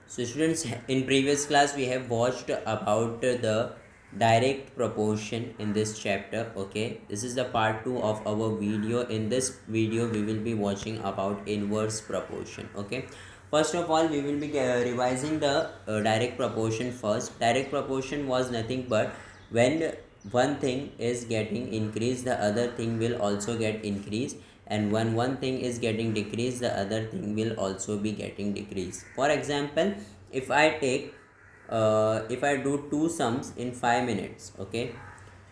So students, in previous class we have watched about the direct proportion in this chapter. Okay, this is the part 2 of our video. In this video we will be watching about inverse proportion. Okay, first of all we will be revising the direct proportion first. Direct proportion was nothing but when one thing is getting increased, the other thing will also get increased, and when one thing is getting decreased, the other thing will also be getting decreased. For example, if I take if I do two sums in 5 minutes, okay,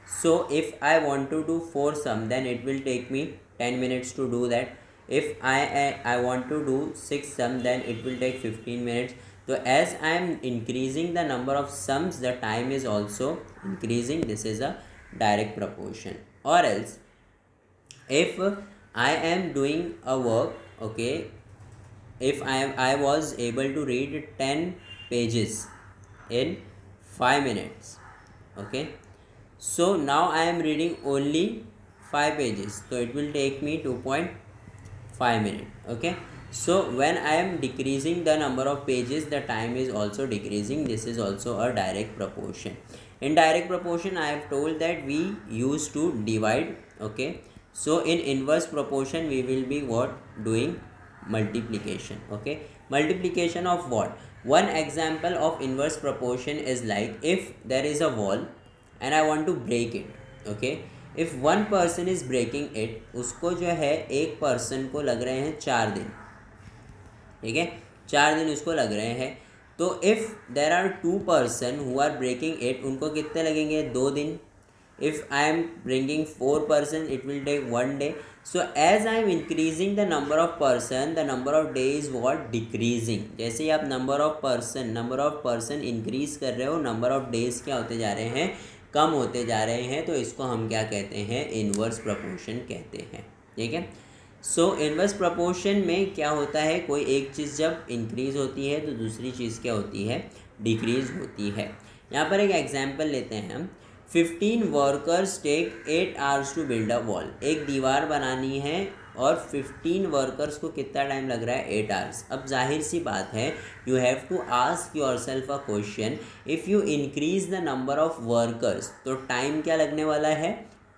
so if I want to do four sum, then it will take me 10 minutes to do that. If I want to do six sum, then it will take 15 minutes. So as I am increasing the number of sums, the time is also increasing. This is a direct proportion. Or else, if I am doing a work, okay, if I was able to read 10 pages in 5 minutes, okay, so now I am reading only 5 pages, so it will take me 2.5 minutes. Okay, so when I am decreasing the number of pages, the time is also decreasing. This is also a direct proportion. In direct proportion, I have told that we used to divide. Okay, so in inverse proportion we will be what doing multiplication. Okay, multiplication of what? One example of inverse proportion is like if there is a wall and I want to break it. Okay, if one person is breaking it, उसको जो है एक person को लग रहे हैं 4 दिन. ठीक है, 4 दिन उसको लग रहे हैं. तो if there are 2 person who are breaking it, उनको कितने लगेंगे? 2 दिन. If I am bringing 4 person, it will take 1 day. So as I am increasing the number of person, the number of days what decreasing. जैसे ही आप number of person increase कर रहे हो, number of days क्या होते जा रहे हैं? कम होते जा रहे हैं. तो इसको हम क्या कहते हैं? इन्वर्स प्रोपोर्शन कहते हैं. ठीक है. सो इन्वर्स प्रोपोर्शन में क्या होता है? कोई एक चीज़ जब इंक्रीज़ होती है तो दूसरी चीज़ क्या होती है? डिक्रीज़ होती है. यहाँ पर एक एग्जांपल लेते हैं हम. 15 workers take 8 hours to build a wall. एक दीवार बनानी है और 15 वर्कर्स को कितना टाइम लग रहा है? 8 hours. अब जाहिर सी बात है, you have to ask yourself a question. If you increase the number of workers, तो टाइम क्या लगने वाला है?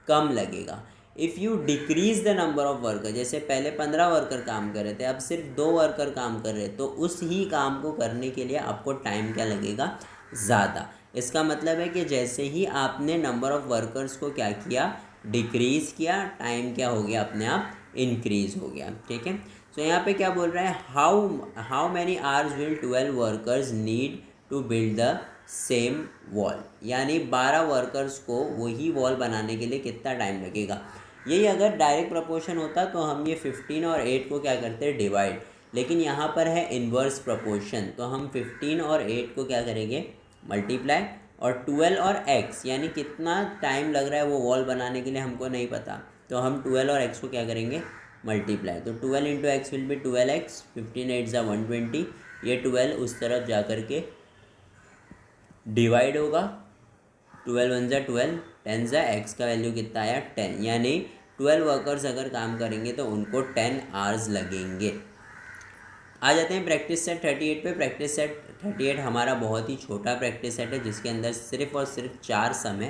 कम लगेगा. If you decrease the number of worker, जैसे पहले 15 वर्कर काम कर रहे थे, अब सिर्फ 2 वर्कर काम कर रहे हैं, तो उस ही काम को करने के लिए आपको टाइम क्या लगेगा? ज़्यादा. इसका मतलब है कि जैसे ही आपने नंबर ऑफ़ वर्कर्स को क्या किया? डिक्रीज़ किया, टाइम क्या हो गया? अपने आप इंक्रीज़ हो गया. ठीक है. सो यहाँ पे क्या बोल रहा है? How many hours will 12 workers need to build the same wall. यानी 12 वर्कर्स को वही वॉल बनाने के लिए कितना टाइम लगेगा. यही अगर डायरेक्ट प्रपोर्शन होता तो हम ये 15 और 8 को क्या करते? डिवाइड. लेकिन यहाँ पर है इन्वर्स प्रपोर्शन, तो हम 15 और 8 को क्या करेंगे? मल्टीप्लाई. और 12 और x, यानी कितना टाइम लग रहा है वो वॉल बनाने के लिए हमको नहीं पता, तो हम 12 और x को क्या करेंगे? मल्टीप्लाई. तो 12 into x will be 12x. 15 8 ज़ा 120. ये 12 उस तरफ जा कर के डिवाइड होगा. 12 1 ज़ा 12, 10 ज़ा x का वैल्यू कितना आया? 10. यानी 12 वर्कर्स अगर काम करेंगे तो उनको 10 hours लगेंगे. आ जाते हैं प्रैक्टिस सेट 38 पे. प्रैक्टिस सेट 38 हमारा बहुत ही छोटा प्रैक्टिस सेट है, जिसके अंदर सिर्फ और सिर्फ 4 सम है.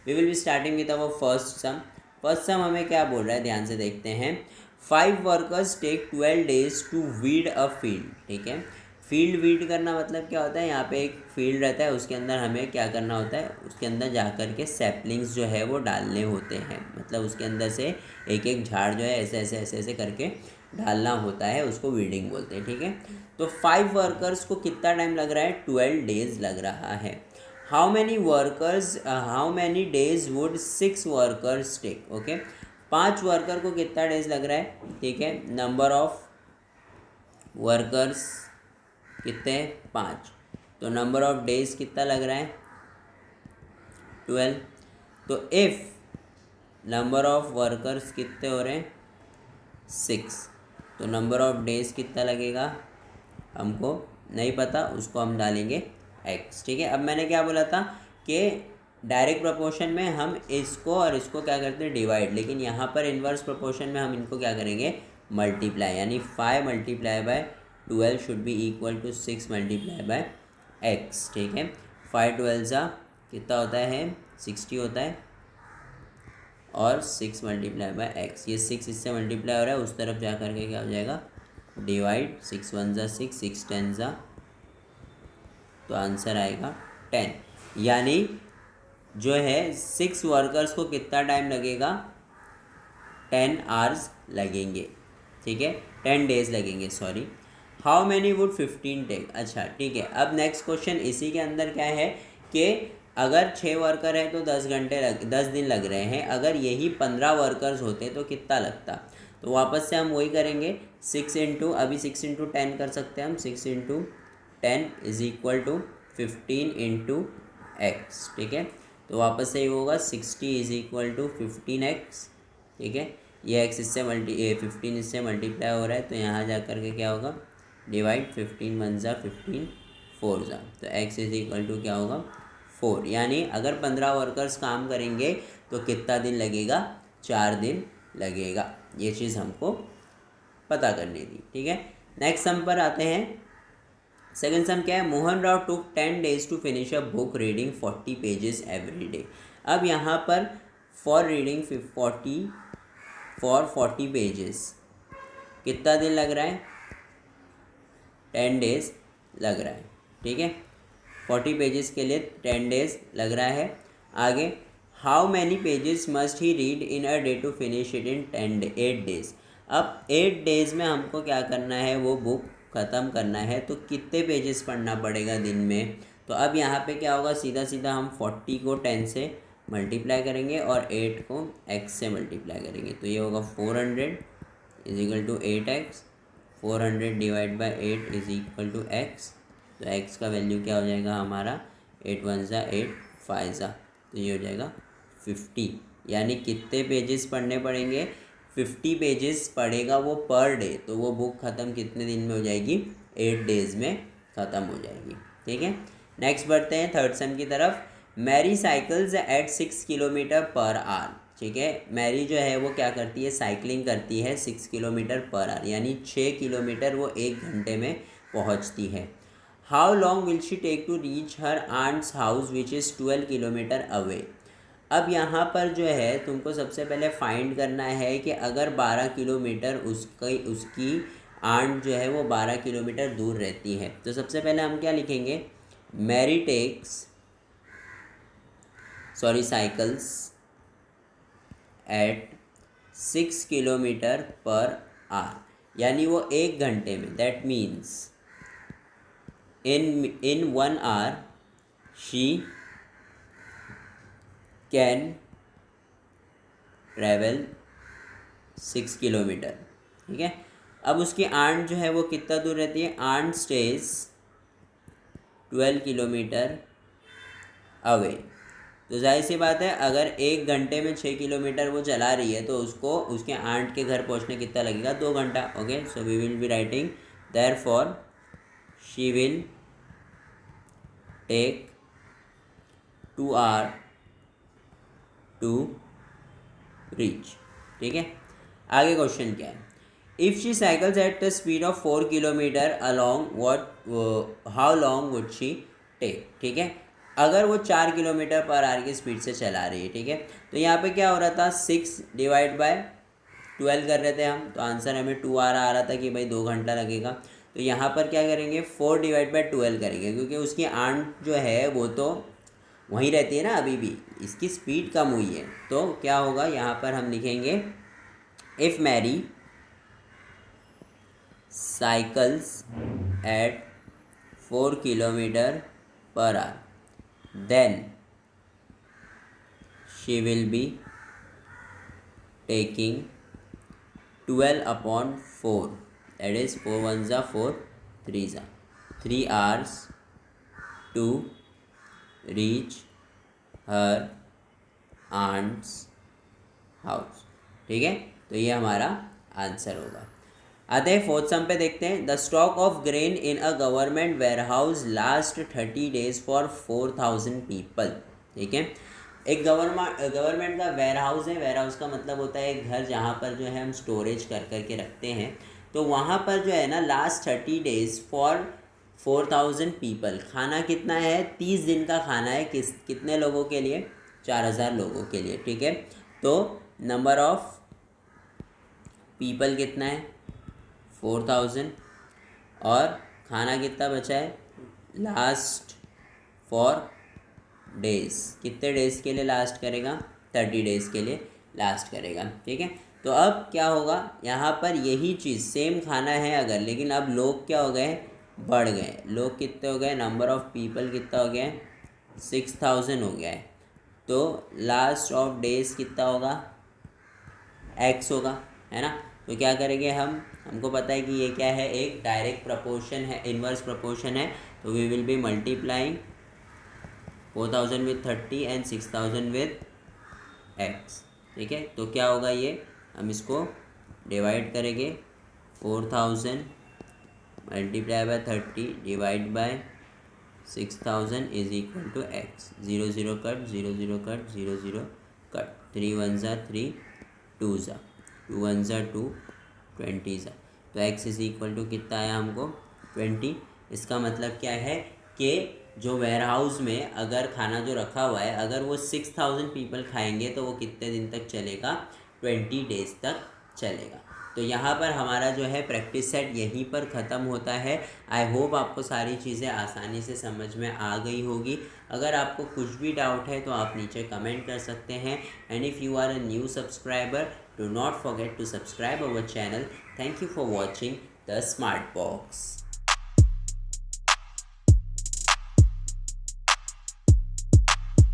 We will be starting with our first sum. First sum हमें क्या बोल रहा है? ध्यान से देखते हैं. 5 workers take 12 days to weed a field. ठीक है. फील्ड वीड करना मतलब क्या होता है? यहाँ पे एक फील्ड रहता है, उसके अंदर हमें क्या करना होता है? उसके अंदर जा कर के सैपलिंग्स जो है वो डालने होते हैं. मतलब उसके अंदर से एक एक झाड़ जो है ऐसे ऐसे ऐसे ऐसे करके डालना होता है, उसको वीडिंग बोलते हैं. ठीक है. तो 5 वर्कर्स को कितना टाइम लग रहा है? 12 days लग रहा है. How many days would 6 workers take. Okay, 5 worker को कितना डेज लग रहा है? ठीक है. नंबर ऑफ वर्कर्स कितने? 5. तो नंबर ऑफ डेज कितना लग रहा है? 12. तो इफ़ नंबर ऑफ वर्कर्स कितने हो रहे हैं? 6. तो नंबर ऑफ डेज कितना लगेगा? हमको नहीं पता, उसको हम डालेंगे x. ठीक है. अब मैंने क्या बोला था कि डायरेक्ट प्रोपोर्शन में हम इसको और इसको क्या करते हैं? डिवाइड. लेकिन यहाँ पर इन्वर्स प्रोपोर्शन में हम इनको क्या करेंगे? मल्टीप्लाई. यानी 5 multiply by 12 should be equal to 6 multiply by x, ठीक है। 5 12 ज़ा कितना होता है 60 होता है, और 6 मल्टीप्लाई बाय एक्स, ये 6 इससे मल्टीप्लाई हो रहा है, उस तरफ जा कर के क्या हो जाएगा डिवाइड, 6 1 ज़ा 6, 6 10 ज़ा, तो आंसर आएगा 10। यानी जो है 6 वर्कर्स को कितना टाइम लगेगा 10 आवर्स लगेंगे, ठीक है, 10 डेज लगेंगे, sorry. How many would 15 take, अच्छा ठीक है। अब नेक्स्ट क्वेश्चन इसी के अंदर क्या है कि अगर 6 वर्कर है तो 10 दिन लग रहे हैं, अगर यही 15 वर्कर्स होते तो कितना लगता। तो वापस से हम वही करेंगे, 6 इंटू, अभी 6 इंटू 10 कर सकते हैं हम, 6 into 10 is equal to 15 into x, ठीक है। तो वापस से ये होगा 60 इज इक्वल टू 15x, ठीक है। ये x इससे 15 इससे मल्टीप्लाई हो रहा है, तो यहाँ जा कर के क्या होगा डिवाइड, 15 1 ज़ा 15 4 ज़ा, तो x इज इक्वल टू क्या होगा 4। यानी अगर 15 वर्कर्स काम करेंगे तो कितना दिन लगेगा 4 दिन लगेगा। ये चीज़ हमको पता करनी थी, ठीक है। नेक्स्ट सम पर आते हैं। सेकेंड सम क्या है, Mohan Rao took 10 days to finish a book reading 40 pages every day. अब यहाँ पर फॉर रीडिंग 40 पेजेस कितना दिन लग रहा है 10 days लग रहा है, ठीक है। 40 पेजेस के लिए 10 days लग रहा है। आगे, how many pages must he read in a day to finish it in 8 days। अब 8 days में हमको क्या करना है, वो बुक ख़त्म करना है, तो कितने पेजेस पढ़ना पड़ेगा दिन में। तो अब यहाँ पे क्या होगा, सीधा सीधा हम 40 को 10 से मल्टीप्लाई करेंगे और 8 को x से मल्टीप्लाई करेंगे, तो ये होगा 400 is equal to 8x, 400 divide by 8 is equal to x, तो x का वैल्यू क्या हो जाएगा हमारा 8 1 ज़ा 8 5 ज़ा, तो ये हो जाएगा 50। यानी कितने पेजेस पढ़ने पड़ेंगे 50 पेजेस पढ़ेगा वो पर डे, तो वो बुक ख़त्म कितने दिन में हो जाएगी 8 days में ख़त्म हो जाएगी, ठीक है। नेक्स्ट बढ़ते हैं थर्ड सम की तरफ। Mary cycles at 6 kilometre per hour, ठीक है। मैरी जो है वो क्या करती है, साइकिलिंग करती है 6 किलोमीटर पर आवर, यानी 6 किलोमीटर वो 1 घंटे में पहुंचती है। How long will she take to reach her aunt's house which is 12 kilometre away. अब यहाँ पर जो है तुमको सबसे पहले फाइंड करना है कि अगर 12 किलोमीटर उसकी आंट जो है वो 12 किलोमीटर दूर रहती है, तो सबसे पहले हम क्या लिखेंगे, Mary takes cycles at 6 kilometre per hour, यानी वो 1 घंटे में, that means in 1 hour she can travel 6 kilometre, ठीक है। अब उसकी आंट जो है वो कितना दूर रहती है, आंट स्टेज 12 किलोमीटर अवे। तो जाहिर सी बात है अगर 1 घंटे में 6 किलोमीटर वो चला रही है तो उसको उसके आंट के घर पहुंचने कितना लगेगा 2 घंटा। Okay, so we will be writing therefore she will take 2 hours to reach, ठीक है। आगे क्वेश्चन क्या है, if she cycles at the speed of 4 kilometre along how long would she take, ठीक है। अगर वो 4 किलोमीटर पर आवर की स्पीड से चला रही है, ठीक है, तो यहाँ पे क्या हो रहा था 6 डिवाइड बाय 12 कर रहे थे हम, तो आंसर हमें 2 hour आ रहा था कि भाई 2 घंटा लगेगा। तो यहाँ पर क्या करेंगे 4 डिवाइड बाय 12 करेंगे, क्योंकि उसकी आंट जो है वो तो वहीं रहती है ना, अभी भी इसकी स्पीड कम हुई है। तो क्या होगा यहाँ पर हम लिखेंगे if Mary cycles at 4 kilometre per hour then she will be taking 12/4, that is 4 1 ज़ा 4 3 ज़ा 3 hours to reach her aunt's house, ठीक है। तो ये हमारा आंसर होगा। आते हैं फोर्थ सम पे, देखते हैं। The stock of grain in a government warehouse last 30 days for 4000 people, ठीक है। एक गवर्नमेंट का वेयर हाउस है, वेयर हाउस का मतलब होता है एक घर जहाँ पर जो है हम स्टोरेज कर करके रखते हैं। तो वहाँ पर जो है ना लास्ट 30 डेज फॉर 4000 पीपल, खाना कितना है, 30 दिन का खाना है, कितने लोगों के लिए, 4000 लोगों के लिए, ठीक है। तो नंबर ऑफ पीपल कितना है, 4000, और खाना कितना बचा है, लास्ट फॉर डेज, कितने डेज के लिए लास्ट करेगा, 30 डेज के लिए लास्ट करेगा, ठीक है। तो अब क्या होगा, यहाँ पर यही चीज़ सेम खाना है अगर, लेकिन अब लोग क्या हो गए, बढ़ गए, लोग कितने हो गए, नंबर ऑफ पीपल कितना हो गया है, 6000 हो गया है। तो लास्ट ऑफ डेज कितना होगा, एक्स होगा, है ना। तो क्या करेंगे हमको पता है कि ये क्या है, एक डायरेक्ट प्रपोर्शन है, इनवर्स प्रपोर्शन है। तो we will be multiplying 4000 with 30 and 6000 with x, ठीक है। तो क्या होगा, ये हम इसको डिवाइड करेंगे, 4000 multiply by 30 divide by 6000 is equal to x, 0 0 cut, 0 0 cut, 0 0 cut, 3 1 ज़ा 3, 2 ज़ा 2 1 ज़ा 2, 20 ज़ा। तो x इज इक्वल टू कितना आया हमको, 20। इसका मतलब क्या है कि जो वेयर हाउस में अगर खाना जो रखा हुआ है, अगर वो 6000 पीपल खाएंगे तो वो कितने दिन तक चलेगा, 20 डेज तक चलेगा। तो यहाँ पर हमारा जो है प्रैक्टिस सेट यहीं पर ख़त्म होता है। आई होप आपको सारी चीज़ें आसानी से समझ में आ गई होगी। अगर आपको कुछ भी डाउट है तो आप नीचे कमेंट कर सकते हैं। And if you are a new subscriber, do not forget to subscribe our channel. Thank you for watching the smart box.